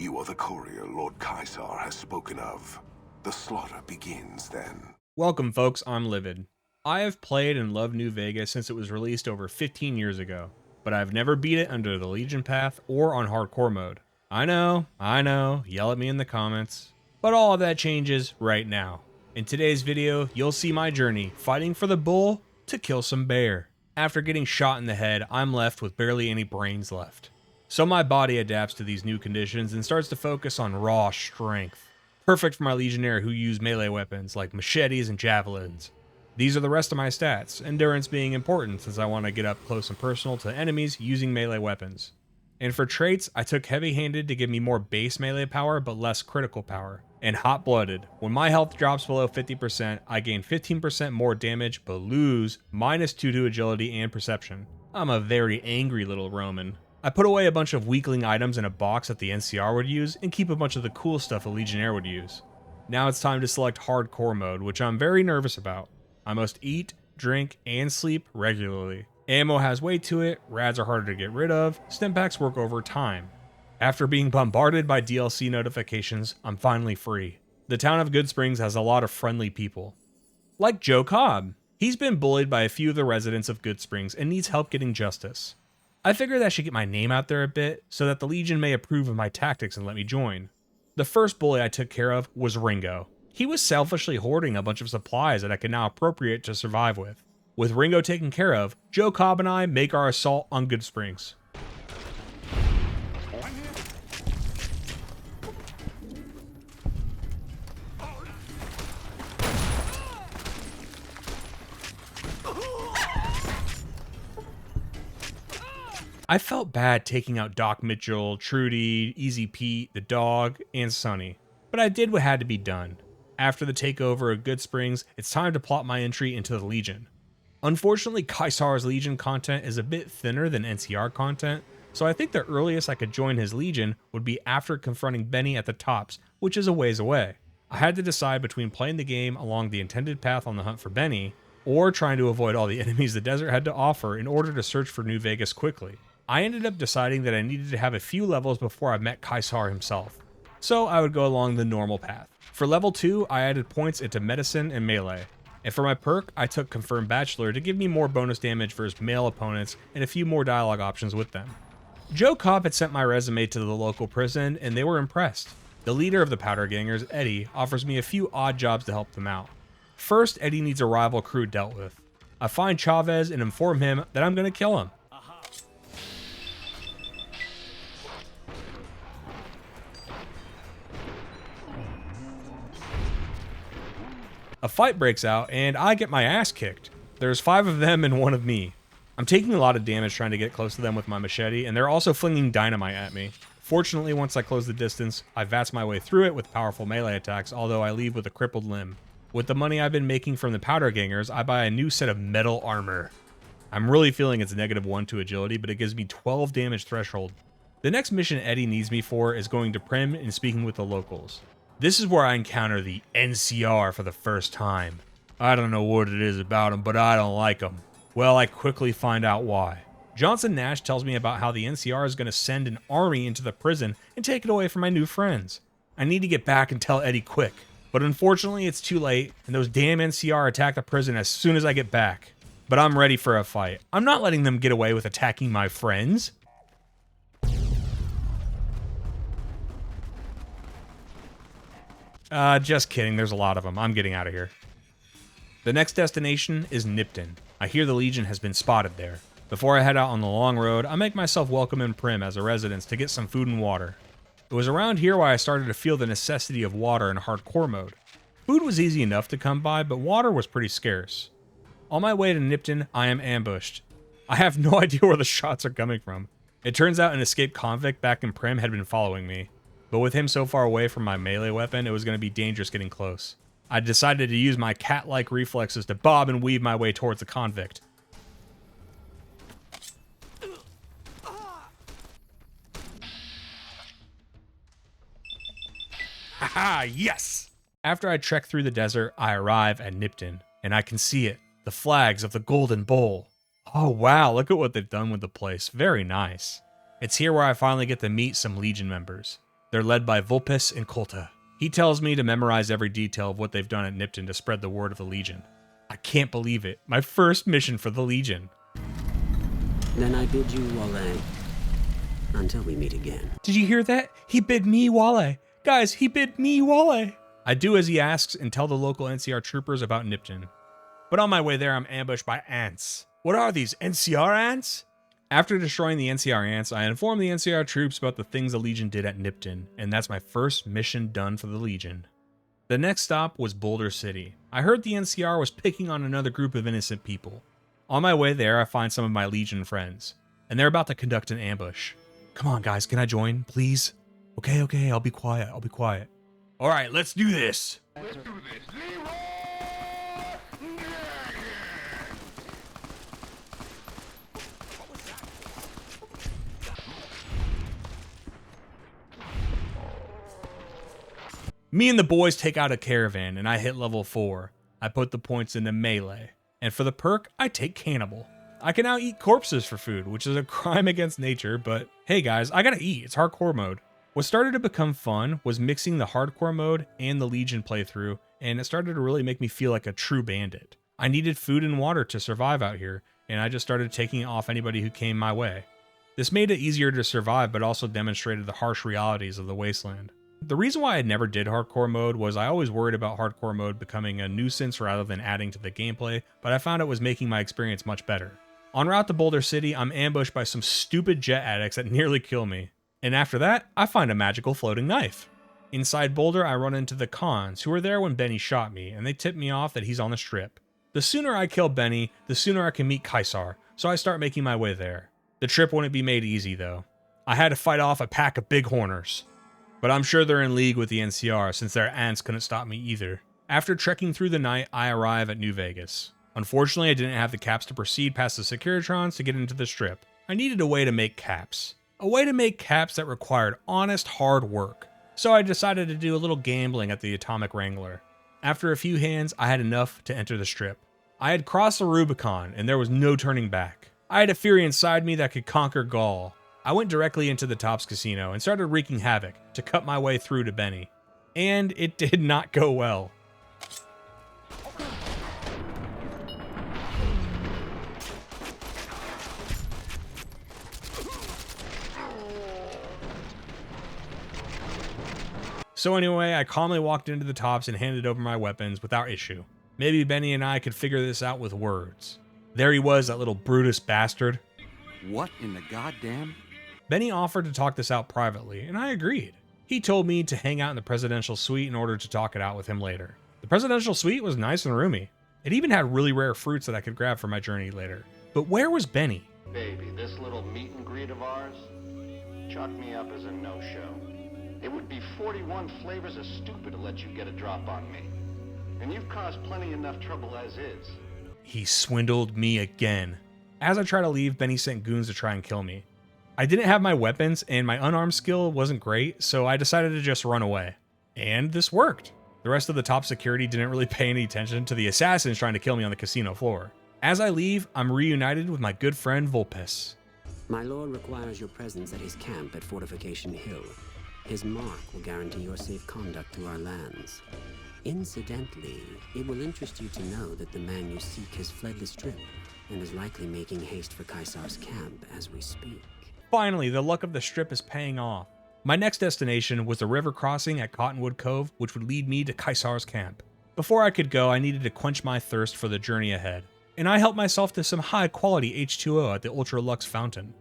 You are the courier Lord Caesar has spoken of. The slaughter begins then. Welcome folks, I'm Livvvid. I have played and loved New Vegas since it was released over 15 years ago, but I've never beat it under the Legion path or on hardcore mode. I know, yell at me in the comments, but all of that changes right now. In today's video, you'll see my journey fighting for the bull to kill some bear. After getting shot in the head, I'm left with barely any brains left. So my body adapts to these new conditions and starts to focus on raw strength. Perfect for my legionnaire who use melee weapons like machetes and javelins. These are the rest of my stats, endurance being important since I want to get up close and personal to enemies using melee weapons. And for traits, I took heavy-handed to give me more base melee power but less critical power. And hot-blooded, when my health drops below 50%, I gain 15% more damage but lose -2 to agility and perception. I'm a very angry little Roman. I put away a bunch of weakling items in a box that the NCR would use and keep a bunch of the cool stuff a Legionnaire would use. Now it's time to select hardcore mode, which I'm very nervous about. I must eat, drink, and sleep regularly. Ammo has weight to it, rads are harder to get rid of, stim packs work over time. After being bombarded by DLC notifications, I'm finally free. The town of Goodsprings has a lot of friendly people. Like Joe Cobb. He's been bullied by a few of the residents of Goodsprings and needs help getting justice. I figured I should get my name out there a bit so that the Legion may approve of my tactics and let me join. The first bully I took care of was Ringo. He was selfishly hoarding a bunch of supplies that I could now appropriate to survive with. With Ringo taken care of, Joe Cobb and I make our assault on Goodsprings. I felt bad taking out Doc Mitchell, Trudy, Easy Pete, the dog, and Sonny, but I did what had to be done. After the takeover of Goodsprings, it's time to plot my entry into the Legion. Unfortunately, Caesar's Legion content is a bit thinner than NCR content, so I think the earliest I could join his Legion would be after confronting Benny at the Tops, which is a ways away. I had to decide between playing the game along the intended path on the hunt for Benny, or trying to avoid all the enemies the desert had to offer in order to search for New Vegas quickly. I ended up deciding that I needed to have a few levels before I met Caesar himself, so I would go along the normal path. For level 2, I added points into medicine and melee, and for my perk, I took Confirmed Bachelor to give me more bonus damage for his male opponents and a few more dialogue options with them. Joe Cobb had sent my resume to the local prison and they were impressed. The leader of the Powder Gangers, Eddie, offers me a few odd jobs to help them out. First, Eddie needs a rival crew dealt with. I find Chavez and inform him that I'm going to kill him. A fight breaks out, and I get my ass kicked. There's 5 of them and 1 of me. I'm taking a lot of damage trying to get close to them with my machete, and they're also flinging dynamite at me. Fortunately, once I close the distance, I vats my way through it with powerful melee attacks, although I leave with a crippled limb. With the money I've been making from the Powder Gangers, I buy a new set of metal armor. I'm really feeling it's -1 to agility, but it gives me 12 damage threshold. The next mission Eddie needs me for is going to Prim and speaking with the locals. This is where I encounter the NCR for the first time. I don't know what it is about them, but I don't like them. Well, I quickly find out why. Johnson Nash tells me about how the NCR is going to send an army into the prison and take it away from my new friends. I need to get back and tell Eddie quick, but unfortunately it's too late, and those damn NCR attack the prison as soon as I get back. But I'm ready for a fight. I'm not letting them get away with attacking my friends. Just kidding, there's a lot of them. I'm getting out of here. The next destination is Nipton. I hear the Legion has been spotted there. Before I head out on the long road, I make myself welcome in Prim as a residence to get some food and water. It was around here where I started to feel the necessity of water in hardcore mode. Food was easy enough to come by, but water was pretty scarce. On my way to Nipton, I am ambushed. I have no idea where the shots are coming from. It turns out an escaped convict back in Prim had been following me. But with him so far away from my melee weapon, it was going to be dangerous getting close. I decided to use my cat-like reflexes to bob and weave my way towards the convict. Haha, yes! After I trek through the desert, I arrive at Nipton, and I can see it, the flags of the Golden Bowl. Oh wow, look at what they've done with the place, very nice. It's here where I finally get to meet some Legion members. They're led by Vulpes and Kolta. He tells me to memorize every detail of what they've done at Nipton to spread the word of the Legion. I can't believe it. My first mission for the Legion. Then I bid you Wale. Until we meet again. Did you hear that? He bid me Wale. Guys, he bid me Wale. I do as he asks and tell the local NCR troopers about Nipton. But on my way there, I'm ambushed by ants. What are these, NCR ants? After destroying the NCR ants, I inform the NCR troops about the things the Legion did at Nipton, and that's my first mission done for the Legion. The next stop was Boulder City. I heard the NCR was picking on another group of innocent people. On my way there, I find some of my Legion friends, and they're about to conduct an ambush. Come on, guys, can I join, please? Okay, I'll be quiet, Alright, let's do this! Me and the boys take out a caravan, and I hit level 4. I put the points into melee. And for the perk, I take cannibal. I can now eat corpses for food, which is a crime against nature, but hey guys, I gotta eat, it's hardcore mode. What started to become fun was mixing the hardcore mode and the Legion playthrough, and it started to really make me feel like a true bandit. I needed food and water to survive out here, and I just started taking it off anybody who came my way. This made it easier to survive, but also demonstrated the harsh realities of the wasteland. The reason why I never did hardcore mode was I always worried about hardcore mode becoming a nuisance rather than adding to the gameplay, but I found it was making my experience much better. En route to Boulder City, I'm ambushed by some stupid jet addicts that nearly kill me. And after that, I find a magical floating knife. Inside Boulder, I run into the Khans, who were there when Benny shot me, and they tip me off that he's on the strip. The sooner I kill Benny, the sooner I can meet Kaisar, so I start making my way there. The trip wouldn't be made easy though. I had to fight off a pack of bighorners. But I'm sure they're in league with the NCR since their ants couldn't stop me either. After trekking through the night, I arrive at New Vegas. Unfortunately, I didn't have the caps to proceed past the Securitrons to get into the strip. I needed a way to make caps. A way to make caps that required honest, hard work. So I decided to do a little gambling at the Atomic Wrangler. After a few hands, I had enough to enter the strip. I had crossed the Rubicon, and there was no turning back. I had a fury inside me that could conquer Gaul. I went directly into the Tops Casino and started wreaking havoc to cut my way through to Benny. And it did not go well. So anyway, I calmly walked into the Tops and handed over my weapons without issue. Maybe Benny and I could figure this out with words. There he was, that little Brutus bastard. What in the goddamn? Benny offered to talk this out privately, and I agreed. He told me to hang out in the presidential suite in order to talk it out with him later. The presidential suite was nice and roomy. It even had really rare fruits that I could grab for my journey later. But where was Benny? Baby, this little meet and greet of ours, chalk me up as a no-show. It would be 41 flavors of stupid to let you get a drop on me. And you've caused plenty enough trouble as is. He swindled me again. As I try to leave, Benny sent goons to try and kill me. I didn't have my weapons, and my unarmed skill wasn't great, so I decided to just run away. And this worked. The rest of the top security didn't really pay any attention to the assassins trying to kill me on the casino floor. As I leave, I'm reunited with my good friend Vulpes. My lord requires your presence at his camp at Fortification Hill. His mark will guarantee your safe conduct through our lands. Incidentally, it will interest you to know that the man you seek has fled the strip and is likely making haste for Kaisar's camp as we speak. Finally, the luck of the strip is paying off. My next destination was the river crossing at Cottonwood Cove, which would lead me to Kaisar's camp. Before I could go, I needed to quench my thirst for the journey ahead, and I helped myself to some high-quality H2O at the Ultra Lux fountain.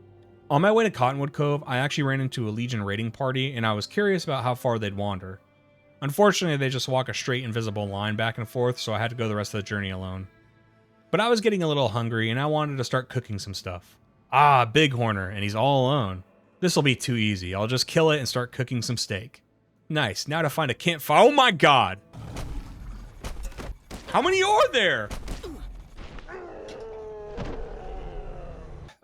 On my way to Cottonwood Cove, I actually ran into a Legion raiding party, and I was curious about how far they'd wander. Unfortunately, they just walk a straight invisible line back and forth, so I had to go the rest of the journey alone. But I was getting a little hungry, and I wanted to start cooking some stuff. Ah, Bighorner, and he's all alone. This'll be too easy. I'll just kill it and start cooking some steak. Nice, now to find a campfire. Oh my god! How many are there?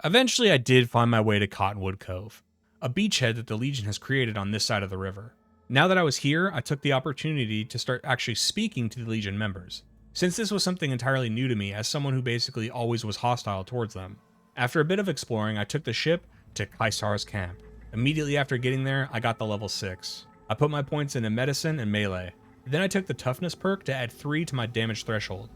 Eventually, I did find my way to Cottonwood Cove, a beachhead that the Legion has created on this side of the river. Now that I was here, I took the opportunity to start actually speaking to the Legion members, since this was something entirely new to me as someone who basically always was hostile towards them. After a bit of exploring, I took the ship to Kaisar's camp. Immediately after getting there, I got the level 6. I put my points into medicine and melee. Then I took the toughness perk to add 3 to my damage threshold.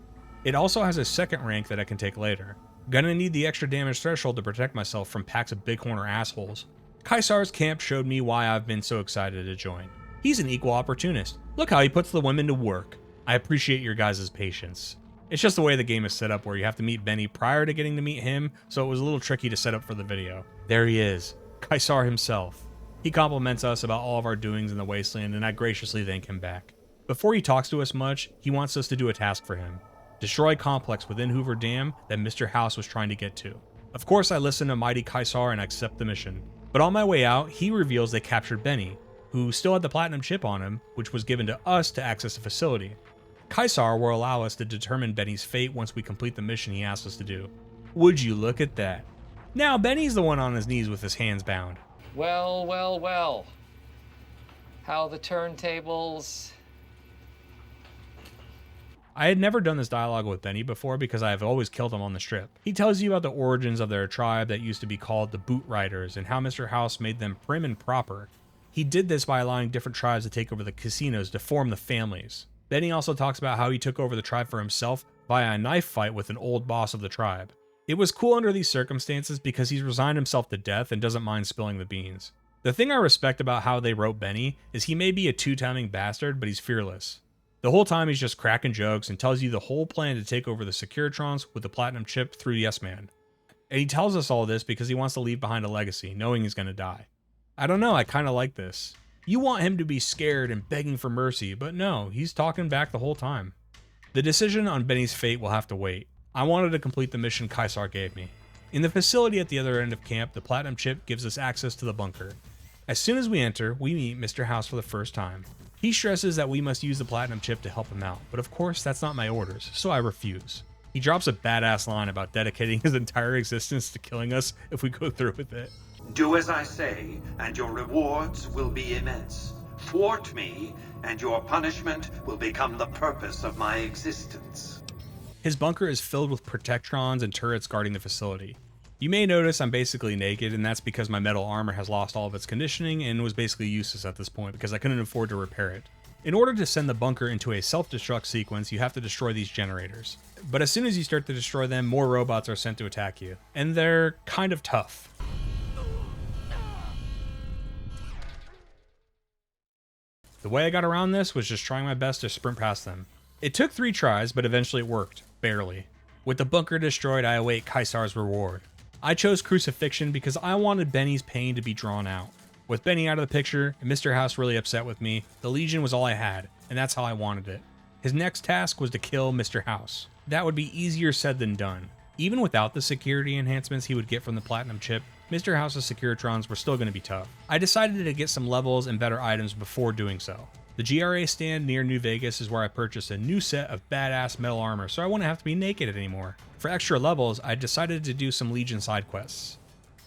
It also has a second rank that I can take later. Gonna need the extra damage threshold to protect myself from packs of bighorn or assholes. Kaisar's camp showed me why I've been so excited to join. He's an equal opportunist. Look how he puts the women to work. I appreciate your guys' patience. It's just the way the game is set up where you have to meet Benny prior to getting to meet him, so it was a little tricky to set up for the video. There he is, Kaisar himself. He compliments us about all of our doings in the wasteland, and I graciously thank him back. Before he talks to us much, he wants us to do a task for him. Destroy complex within Hoover Dam that Mr. House was trying to get to. Of course I listen to Mighty Kaisar and accept the mission. But on my way out, he reveals they captured Benny, who still had the platinum chip on him, which was given to us to access the facility. Kaisar will allow us to determine Benny's fate once we complete the mission he asked us to do. Would you look at that? Now Benny's the one on his knees with his hands bound. Well, well, well. How the turntables... I had never done this dialogue with Benny before because I have always killed him on the strip. He tells you about the origins of their tribe that used to be called the Boot Riders and how Mr. House made them prim and proper. He did this by allowing different tribes to take over the casinos to form the families. Benny also talks about how he took over the tribe for himself via a knife fight with an old boss of the tribe. It was cool under these circumstances because he's resigned himself to death and doesn't mind spilling the beans. The thing I respect about how they wrote Benny is he may be a two-timing bastard, but he's fearless. The whole time he's just cracking jokes and tells you the whole plan to take over the Securitrons with the platinum chip through Yes Man. And he tells us all this because he wants to leave behind a legacy, knowing he's going to die. I don't know, I kind of like this. You want him to be scared and begging for mercy, but no, he's talking back the whole time. The decision on Benny's fate will have to wait. I wanted to complete the mission Kaisar gave me. In the facility at the other end of camp, the platinum chip gives us access to the bunker. As soon as we enter, we meet Mr. House for the first time. He stresses that we must use the platinum chip to help him out, but of course that's not my orders, so I refuse. He drops a badass line about dedicating his entire existence to killing us if we go through with it. Do as I say, and your rewards will be immense. Thwart me, and your punishment will become the purpose of my existence. His bunker is filled with protectrons and turrets guarding the facility. You may notice I'm basically naked, and that's because my metal armor has lost all of its conditioning and was basically useless at this point because I couldn't afford to repair it. In order to send the bunker into a self-destruct sequence, you have to destroy these generators. But as soon as you start to destroy them, more robots are sent to attack you, and they're kind of tough. The way I got around this was just trying my best to sprint past them. It took 3 tries, but eventually it worked. Barely. With the bunker destroyed, I await Kaisar's reward. I chose Crucifixion because I wanted Benny's pain to be drawn out. With Benny out of the picture, and Mr. House really upset with me, the Legion was all I had, and that's how I wanted it. His next task was to kill Mr. House. That would be easier said than done. Even without the security enhancements he would get from the Platinum chip, Mr. House's Securitrons were still going to be tough. I decided to get some levels and better items before doing so. The GRA stand near New Vegas is where I purchased a new set of badass metal armor so I wouldn't have to be naked anymore. For extra levels, I decided to do some Legion side quests.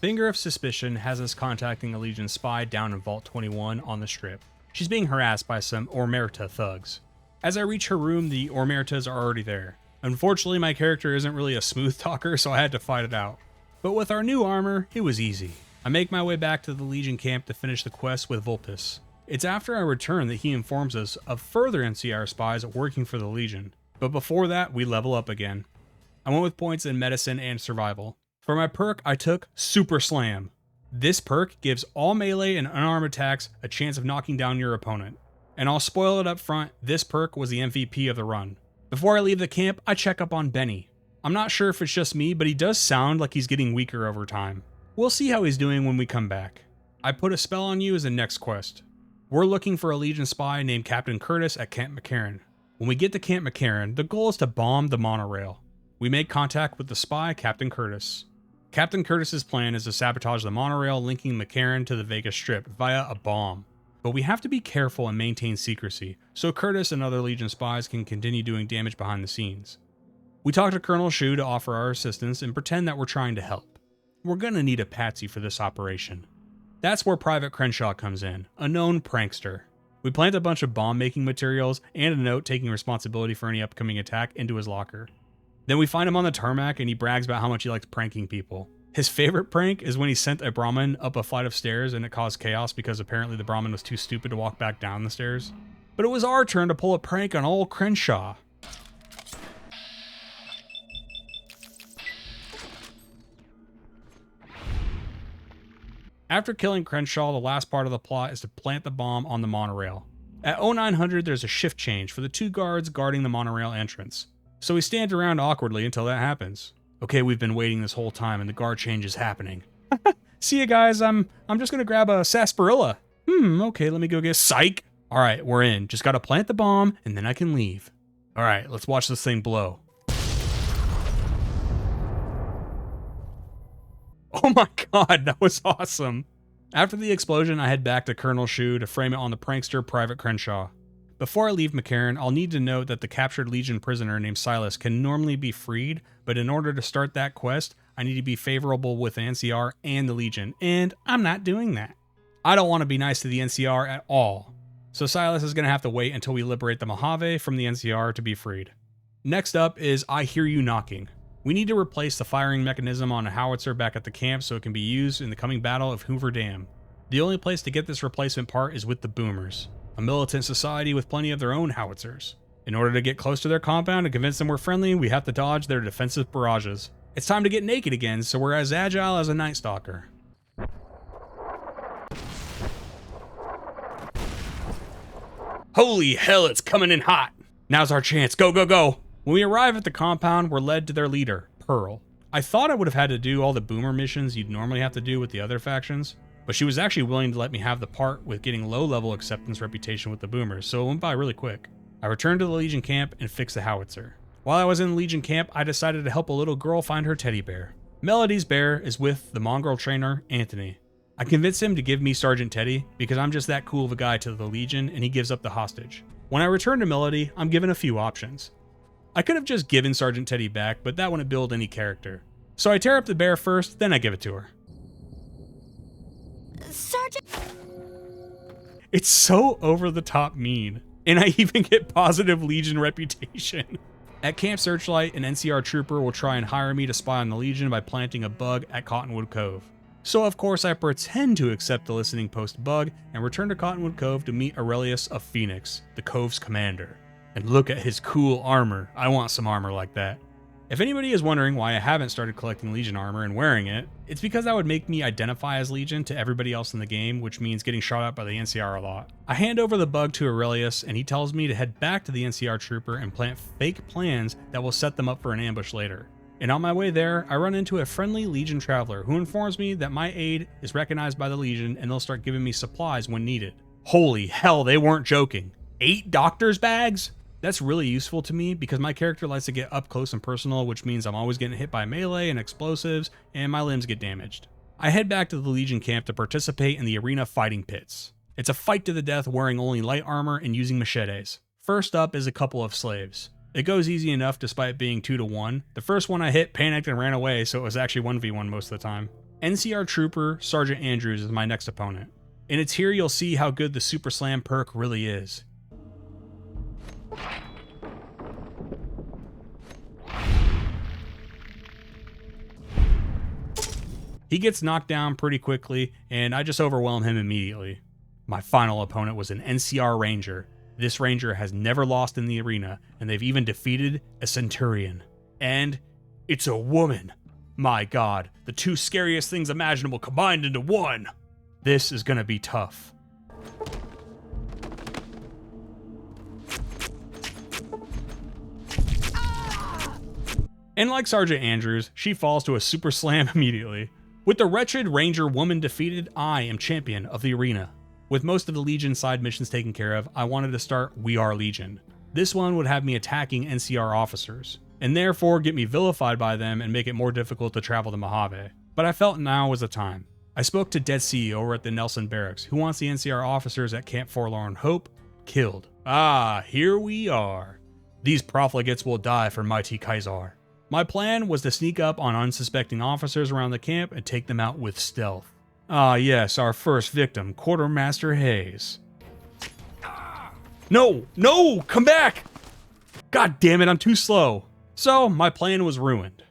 Finger of Suspicion has us contacting a Legion spy down in Vault 21 on the Strip. She's being harassed by some Omerta thugs. As I reach her room, the Omertas are already there. Unfortunately, my character isn't really a smooth talker, so I had to fight it out. But with our new armor, it was easy. I make my way back to the Legion camp to finish the quest with Vulpes. It's after I return that he informs us of further NCR spies working for the Legion. But before that, we level up again. I went with points in medicine and survival. For my perk, I took Super Slam. This perk gives all melee and unarmed attacks a chance of knocking down your opponent. And I'll spoil it up front, this perk was the MVP of the run. Before I leave the camp, I check up on Benny. I'm not sure if it's just me, but he does sound like he's getting weaker over time. We'll see how he's doing when we come back. I put a spell on you as the next quest. We're looking for a Legion spy named Captain Curtis at Camp McCarran. When we get to Camp McCarran, the goal is to bomb the monorail. We make contact with the spy, Captain Curtis. Captain Curtis's plan is to sabotage the monorail linking McCarran to the Vegas Strip via a bomb. But we have to be careful and maintain secrecy, so Curtis and other Legion spies can continue doing damage behind the scenes. We talk to Colonel Shu to offer our assistance and pretend that we're trying to help. We're gonna need a patsy for this operation. That's where Private Crenshaw comes in, a known prankster. We plant a bunch of bomb-making materials and a note taking responsibility for any upcoming attack into his locker. Then we find him on the tarmac and he brags about how much he likes pranking people. His favorite prank is when he sent a Brahmin up a flight of stairs and it caused chaos because apparently the Brahmin was too stupid to walk back down the stairs. But it was our turn to pull a prank on old Crenshaw. After killing Crenshaw, the last part of the plot is to plant the bomb on the monorail. At 0900, there's a shift change for the 2 guards guarding the monorail entrance. So we stand around awkwardly until that happens. Okay, we've been waiting this whole time and the guard change is happening. See ya guys, I'm just gonna grab a sarsaparilla. Okay, let me go get psych. Alright, we're in. Just gotta plant the bomb and then I can leave. Alright, let's watch this thing blow. Oh my god, that was awesome. After the explosion, I head back to Colonel Shu to frame it on the prankster Private Crenshaw. Before I leave McCarran, I'll need to note that the captured Legion prisoner named Silas can normally be freed, but in order to start that quest, I need to be favorable with the NCR and the Legion, and I'm not doing that. I don't want to be nice to the NCR at all, so Silas is going to have to wait until we liberate the Mojave from the NCR to be freed. Next up is I Hear You Knocking. We need to replace the firing mechanism on a howitzer back at the camp so it can be used in the coming battle of Hoover Dam. The only place to get this replacement part is with the Boomers, a militant society with plenty of their own howitzers. In order to get close to their compound and convince them we're friendly, we have to dodge their defensive barrages. It's time to get naked again, so we're as agile as a Night Stalker. Holy hell, it's coming in hot! Now's our chance, go, go, go! When we arrive at the compound, we're led to their leader, Pearl. I thought I would have had to do all the Boomer missions you'd normally have to do with the other factions, but she was actually willing to let me have the part with getting low-level acceptance reputation with the Boomers, so it went by really quick. I returned to the Legion camp and fixed the howitzer. While I was in the Legion camp, I decided to help a little girl find her teddy bear. Melody's bear is with the mongrel trainer, Anthony. I convinced him to give me Sergeant Teddy because I'm just that cool of a guy to the Legion and he gives up the hostage. When I return to Melody, I'm given a few options. I could have just given Sergeant Teddy back, but that wouldn't build any character. So I tear up the bear first, then I give it to her. Sergeant! It's so over-the-top mean, and I even get positive Legion reputation. At Camp Searchlight, an NCR trooper will try and hire me to spy on the Legion by planting a bug at Cottonwood Cove. So of course I pretend to accept the listening post bug and return to Cottonwood Cove to meet Aurelius of Phoenix, the Cove's commander. And look at his cool armor. I want some armor like that. If anybody is wondering why I haven't started collecting Legion armor and wearing it, it's because that would make me identify as Legion to everybody else in the game, which means getting shot at by the NCR a lot. I hand over the bug to Aurelius and he tells me to head back to the NCR trooper and plant fake plans that will set them up for an ambush later. And on my way there, I run into a friendly Legion traveler who informs me that my aid is recognized by the Legion and they'll start giving me supplies when needed. Holy hell, they weren't joking. 8 doctor's bags? That's really useful to me because my character likes to get up close and personal, which means I'm always getting hit by melee and explosives, and my limbs get damaged. I head back to the Legion camp to participate in the arena fighting pits. It's a fight to the death wearing only light armor and using machetes. First up is a couple of slaves. It goes easy enough despite being 2-1. The first one I hit panicked and ran away, so it was actually 1v1 most of the time. NCR Trooper Sergeant Andrews is my next opponent. And it's here you'll see how good the Super Slam perk really is. He gets knocked down pretty quickly, and I just overwhelm him immediately. My final opponent was an NCR Ranger. This Ranger has never lost in the arena, and they've even defeated a Centurion. And it's a woman. My god, the 2 scariest things imaginable combined into one. This is gonna be tough. And like Sergeant Andrews, she falls to a super slam immediately. With the wretched Ranger woman defeated, I am champion of the arena. With most of the Legion side missions taken care of, I wanted to start We Are Legion. This one would have me attacking NCR officers, and therefore get me vilified by them and make it more difficult to travel to Mojave. But I felt now was the time. I spoke to Dead Sea over at the Nelson Barracks, who wants the NCR officers at Camp Forlorn Hope killed. Ah, here we are. These profligates will die for mighty Kaiser. My plan was to sneak up on unsuspecting officers around the camp and take them out with stealth. Ah yes, our first victim, Quartermaster Hayes. No, come back! God damn it, I'm too slow. So, my plan was ruined.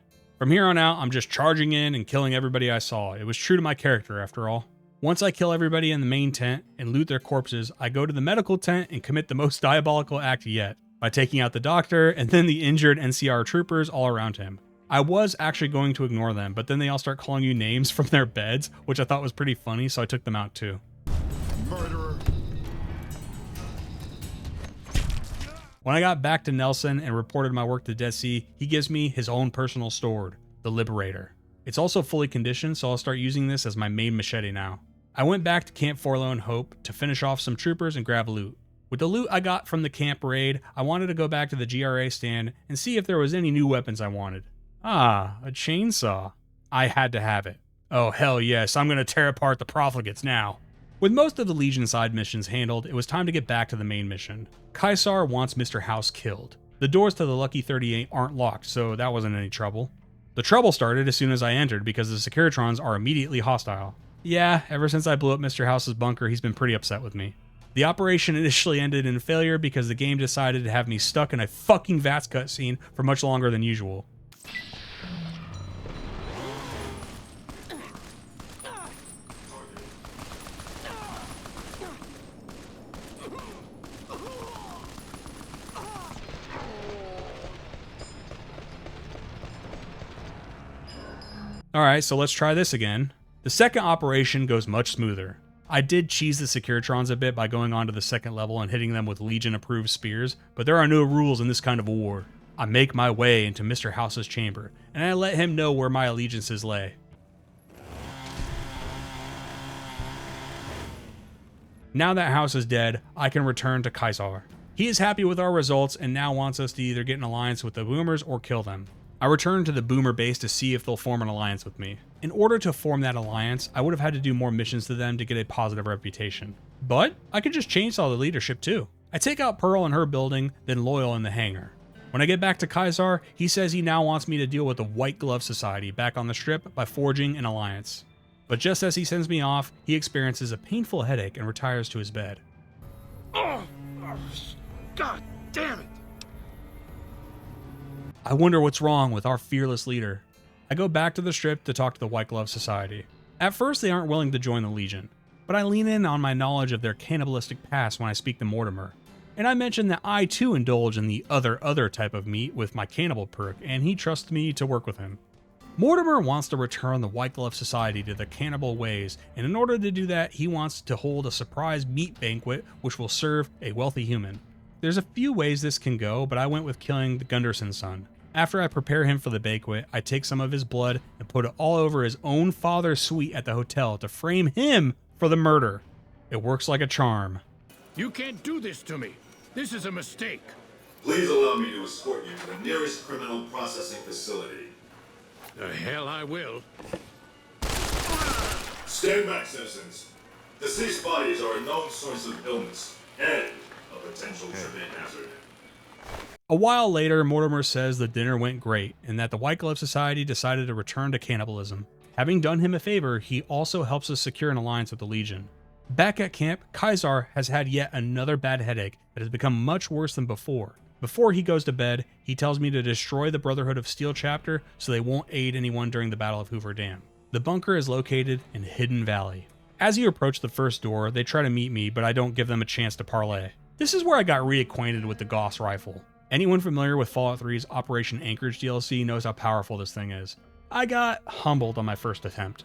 From here on out, I'm just charging in and killing everybody I saw. It was true to my character after all. Once I kill everybody in the main tent and loot their corpses, I go to the medical tent and commit the most diabolical act yet by taking out the doctor and then the injured NCR troopers all around him. I was actually going to ignore them, but then they all start calling you names from their beds, which I thought was pretty funny, so I took them out too. Murderer. When I got back to Nelson and reported my work to Dead Sea, he gives me his own personal sword, the Liberator. It's also fully conditioned, so I'll start using this as my main machete now. I went back to Camp Forlorn Hope to finish off some troopers and grab loot. With the loot I got from the camp raid, I wanted to go back to the GRA stand and see if there was any new weapons I wanted. Ah, a chainsaw. I had to have it. Oh hell yes, I'm gonna tear apart the profligates now. With most of the Legion side missions handled, it was time to get back to the main mission. Caesar wants Mr. House killed. The doors to the Lucky 38 aren't locked, so that wasn't any trouble. The trouble started as soon as I entered because the Securitrons are immediately hostile. Yeah, ever since I blew up Mr. House's bunker, he's been pretty upset with me. The operation initially ended in failure because the game decided to have me stuck in a fucking VATS cutscene for much longer than usual. Alright, so let's try this again. The second operation goes much smoother. I did cheese the Securitrons a bit by going on to the second level and hitting them with Legion-approved spears, but there are no rules in this kind of war. I make my way into Mr. House's chamber, and I let him know where my allegiances lay. Now that House is dead, I can return to Caesar. He is happy with our results and now wants us to either get an alliance with the Boomers or kill them. I returned to the Boomer base to see if they'll form an alliance with me. In order to form that alliance, I would have had to do more missions to them to get a positive reputation. But I could just chainsaw the leadership too. I take out Pearl in her building, then Loyal in the hangar. When I get back to Caesar, he says he now wants me to deal with the White Glove Society back on the strip by forging an alliance. But just as he sends me off, he experiences a painful headache and retires to his bed. Oh, God damn it! I wonder what's wrong with our fearless leader. I go back to the strip to talk to the White Glove Society. At first they aren't willing to join the Legion, but I lean in on my knowledge of their cannibalistic past when I speak to Mortimer. And I mention that I too indulge in the other type of meat with my cannibal perk, and he trusts me to work with him. Mortimer wants to return the White Glove Society to their cannibal ways, and in order to do that, he wants to hold a surprise meat banquet which will serve a wealthy human. There's a few ways this can go, but I went with killing the Gunderson's son. After I prepare him for the banquet, I take some of his blood and put it all over his own father's suite at the hotel to frame him for the murder. It works like a charm. You can't do this to me. This is a mistake. Please allow me to escort you to the nearest criminal processing facility. The hell I will. Stand back, citizens. Deceased bodies are a known source of illness and a potential tripping hazard. A while later, Mortimer says the dinner went great and that the White Glove Society decided to return to cannibalism. Having done him a favor, he also helps us secure an alliance with the Legion. Back at camp, Caesar has had yet another bad headache that has become much worse than before. Before he goes to bed, he tells me to destroy the Brotherhood of Steel chapter so they won't aid anyone during the Battle of Hoover Dam. The bunker is located in Hidden Valley. As you approach the first door, they try to meet me, but I don't give them a chance to parlay. This is where I got reacquainted with the Gauss rifle. Anyone familiar with Fallout 3's Operation Anchorage DLC knows how powerful this thing is. I got humbled on my first attempt.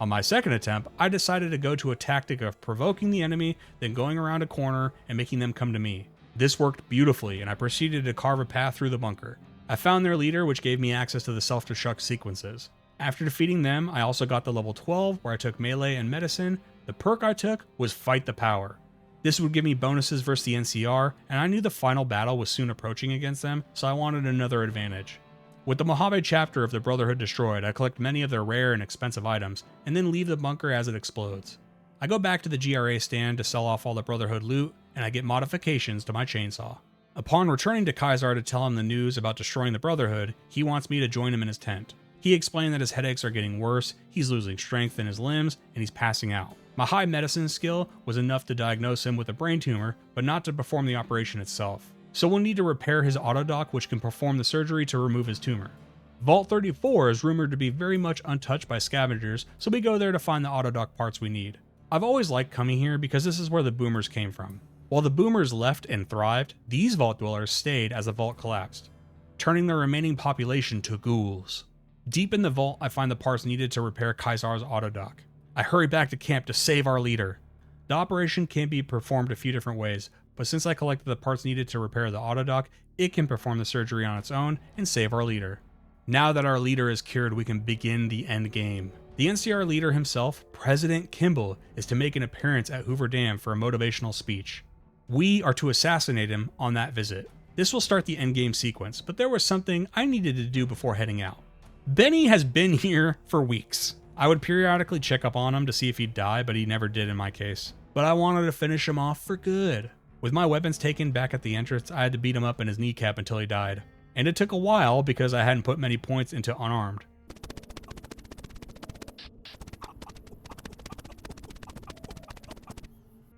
On my second attempt, I decided to go to a tactic of provoking the enemy, then going around a corner and making them come to me. This worked beautifully, and I proceeded to carve a path through the bunker. I found their leader, which gave me access to the self-destruct sequences. After defeating them, I also got the level 12, where I took melee and medicine. The perk I took was Fight the Power. This would give me bonuses versus the NCR, and I knew the final battle was soon approaching against them, so I wanted another advantage. With the Mojave chapter of the Brotherhood destroyed, I collect many of their rare and expensive items, and then leave the bunker as it explodes. I go back to the GRA stand to sell off all the Brotherhood loot, and I get modifications to my chainsaw. Upon returning to Caesar to tell him the news about destroying the Brotherhood, he wants me to join him in his tent. He explained that his headaches are getting worse, he's losing strength in his limbs, and he's passing out. My high medicine skill was enough to diagnose him with a brain tumor, but not to perform the operation itself. So we'll need to repair his autodock, which can perform the surgery to remove his tumor. Vault 34 is rumored to be very much untouched by scavengers, so we go there to find the autodock parts we need. I've always liked coming here because this is where the boomers came from. While the boomers left and thrived, these vault dwellers stayed as the vault collapsed, turning the remaining population to ghouls. Deep in the vault, I find the parts needed to repair Kaisar's autodock. I hurry back to camp to save our leader. The operation can be performed a few different ways, but since I collected the parts needed to repair the autodock, it can perform the surgery on its own and save our leader. Now that our leader is cured, we can begin the end game. The NCR leader himself, President Kimball, is to make an appearance at Hoover Dam for a motivational speech. We are to assassinate him on that visit. This will start the endgame sequence, but there was something I needed to do before heading out. Benny has been here for weeks. I would periodically check up on him to see if he'd die, but he never did in my case. But I wanted to finish him off for good. With my weapons taken back at the entrance, I had to beat him up in his kneecap until he died. And it took a while because I hadn't put many points into unarmed.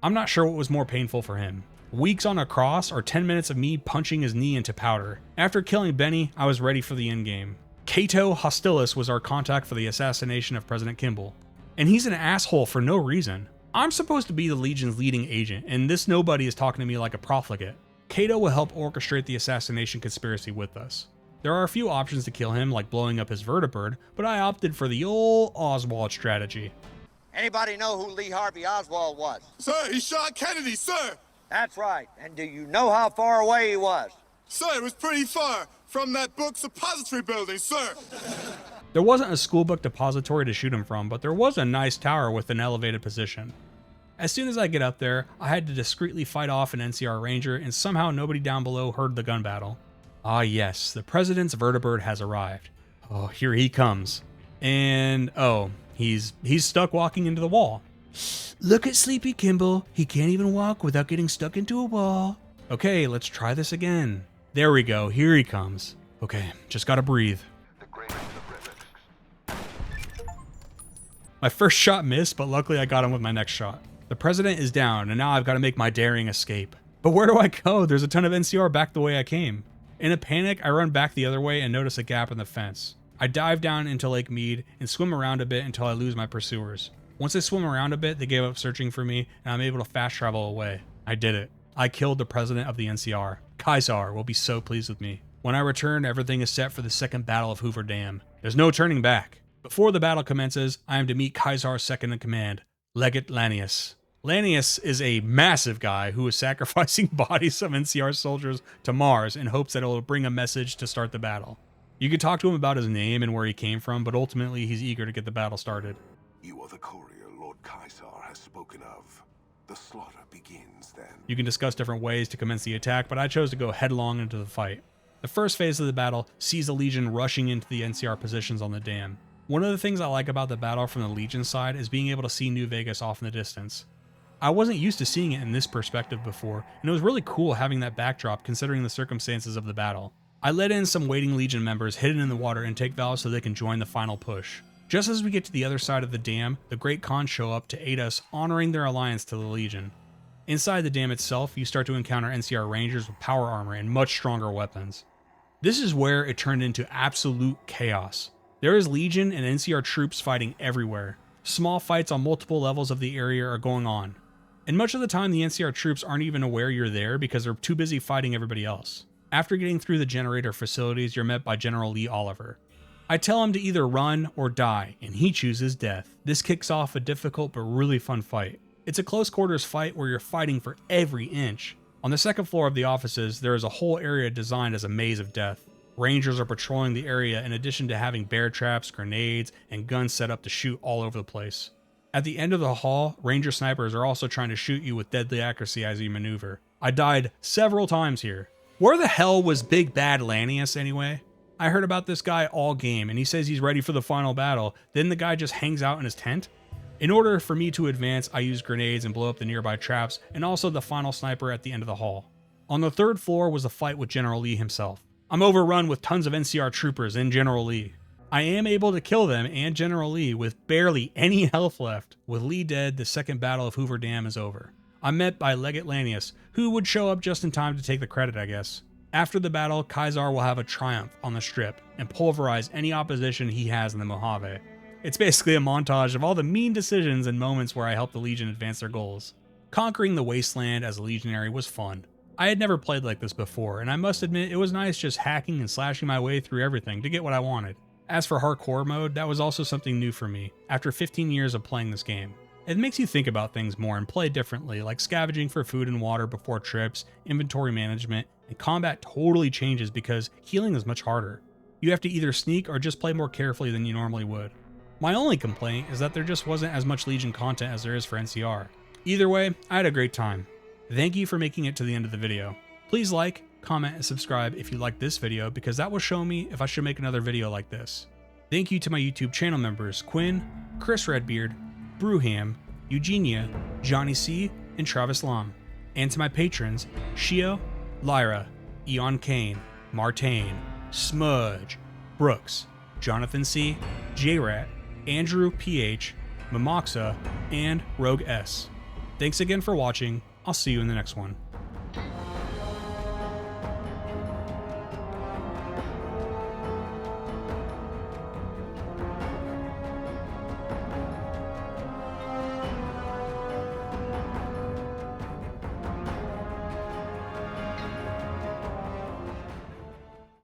I'm not sure what was more painful for him. Weeks on a cross or 10 minutes of me punching his knee into powder. After killing Benny, I was ready for the endgame. Cato Hostilis was our contact for the assassination of President Kimball. And he's an asshole for no reason. I'm supposed to be the Legion's leading agent, and this nobody is talking to me like a profligate. Cato will help orchestrate the assassination conspiracy with us. There are a few options to kill him, like blowing up his vertibird, but I opted for the old Oswald strategy. Anybody know who Lee Harvey Oswald was? Sir, he shot Kennedy, sir! That's right. And do you know how far away he was? Sir, it was pretty far from that book suppository building, sir. There wasn't a schoolbook depository to shoot him from, but there was a nice tower with an elevated position. As soon as I get up there, I had to discreetly fight off an NCR ranger, and somehow nobody down below heard the gun battle. Ah yes, the president's vertibird has arrived. Oh, here he comes. And oh, he's stuck walking into the wall. Look at Sleepy Kimball. He can't even walk without getting stuck into a wall. Okay, let's try this again. There we go, here he comes. Okay, just gotta breathe. My first shot missed, but luckily I got him with my next shot. The president is down, and now I've got to make my daring escape. But where do I go? There's a ton of NCR back the way I came. In a panic, I run back the other way and notice a gap in the fence. I dive down into Lake Mead and swim around a bit until I lose my pursuers. Once I swim around a bit, they gave up searching for me, and I'm able to fast travel away. I did it. I killed the president of the NCR. Kaisar will be so pleased with me. When I return, everything is set for the second battle of Hoover Dam. There's no turning back. Before the battle commences, I am to meet Kaisar's second in command, Legate Lanius. Lanius is a massive guy who is sacrificing bodies of NCR soldiers to Mars in hopes that it will bring a message to start the battle. You can talk to him about his name and where he came from, but ultimately he's eager to get the battle started. You are the courier Lord Kaisar has spoken of. The slaughter begins then. You can discuss different ways to commence the attack, but I chose to go headlong into the fight. The first phase of the battle sees the Legion rushing into the NCR positions on the dam. One of the things I like about the battle from the Legion side is being able to see New Vegas off in the distance. I wasn't used to seeing it in this perspective before, and it was really cool having that backdrop considering the circumstances of the battle. I let in some waiting Legion members hidden in the water intake valve so they can join the final push. Just as we get to the other side of the dam, the Great Khans show up to aid us, honoring their alliance to the Legion. Inside the dam itself, you start to encounter NCR Rangers with power armor and much stronger weapons. This is where it turned into absolute chaos. There is Legion and NCR troops fighting everywhere. Small fights on multiple levels of the area are going on. And much of the time the NCR troops aren't even aware you're there because they're too busy fighting everybody else. After getting through the generator facilities, you're met by General Lee Oliver. I tell him to either run or die, and he chooses death. This kicks off a difficult but really fun fight. It's a close quarters fight where you're fighting for every inch. On the second floor of the offices, there is a whole area designed as a maze of death. Rangers are patrolling the area in addition to having bear traps, grenades, and guns set up to shoot all over the place. At the end of the hall, Ranger snipers are also trying to shoot you with deadly accuracy as you maneuver. I died several times here. Where the hell was Big Bad Lanius anyway? I heard about this guy all game, and he says he's ready for the final battle, then the guy just hangs out in his tent? In order for me to advance, I use grenades and blow up the nearby traps, and also the final sniper at the end of the hall. On the third floor was a fight with General Lee himself. I'm overrun with tons of NCR troopers and General Lee. I am able to kill them and General Lee with barely any health left. With Lee dead, the second battle of Hoover Dam is over. I'm met by Legate Lanius, who would show up just in time to take the credit, I guess. After the battle, Caesar will have a triumph on the strip and pulverize any opposition he has in the Mojave. It's basically a montage of all the mean decisions and moments where I helped the Legion advance their goals. Conquering the wasteland as a legionary was fun. I had never played like this before, and I must admit it was nice just hacking and slashing my way through everything to get what I wanted. As for hardcore mode, that was also something new for me, after 15 years of playing this game. It makes you think about things more and play differently, like scavenging for food and water before trips, inventory management, and combat totally changes because healing is much harder. You have to either sneak or just play more carefully than you normally would. My only complaint is that there just wasn't as much Legion content as there is for NCR. Either way, I had a great time. Thank you for making it to the end of the video. Please like, comment, and subscribe if you liked this video because that will show me if I should make another video like this. Thank you to my YouTube channel members Quinn, Chris Redbeard, Brewham, Eugenia, Johnny C, and Travis Lam. And to my patrons, Shio, Lyra, Eon Kane, Martane, Smudge, Brooks, Jonathan C, J-Rat, Andrew PH, Mamoxa, and Rogue S. Thanks again for watching. I'll see you in the next one.